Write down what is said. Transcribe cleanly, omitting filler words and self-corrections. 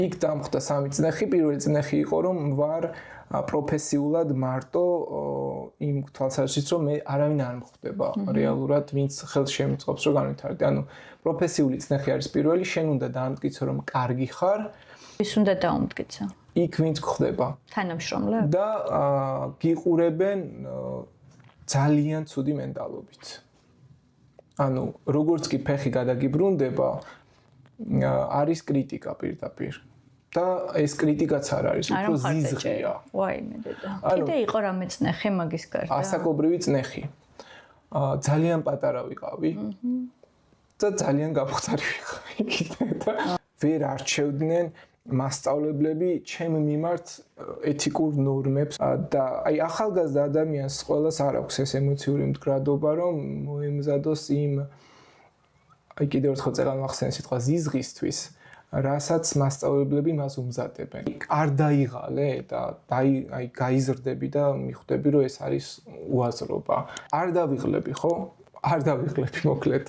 იქ დამხდა სამი წნეხი, პირველი წნეხი იყო რომ ვარ პროფესიულად მარტო იმ თვალსაზრისით რომ მე არავინ არ მხვდება რეალურად ვინც ხელს შემიწყობს რომ განვითარდე. ანუ პროფესიული წნეხი არის პირველი, შენ უნდა დაამტკიცო რომ კარგი ხარ. ვის უნდა დაუმტკიცო? იქ ვინც გხვდება. თანამშრომლებს? და გიყურებენ ძალიან ცუდი მენტალობით. ანუ როგორც კი ფეხი გადაგიბრუნდება, არის კრიტიკა პირდაპირ. და ეს კრიტიკაც არ არის, უფრო ზიზღია. ვაიმე დედა. კიდე იყო რამე წნეხი მაგის გარდა? ასაკობრივი წნეხი. ძალიან პატარა ვიყავი. და ძალიან გამხდარი ვიყავი კიდე და ვერ არჩევდნენ მასწავლებლები ჩემ მიმართ ეთიკურ ნორმებს და აი ახალგაზრდა ადამიანს ყველას არ აქვს ეს ემოციური მდგრადობა რომ მოემზადოს იმ აი კიდევ ერთხელ წერან მახსენე სიტყვა ზიზღისთვის რასაც მასწავლებლები მას უმზადებენ. არ დაიღალე და აი გაიზრდები და მიხვდები რომ ეს არის უაზრობა. არ დავიღლები ხო? არ დავიღლები მოკლედ.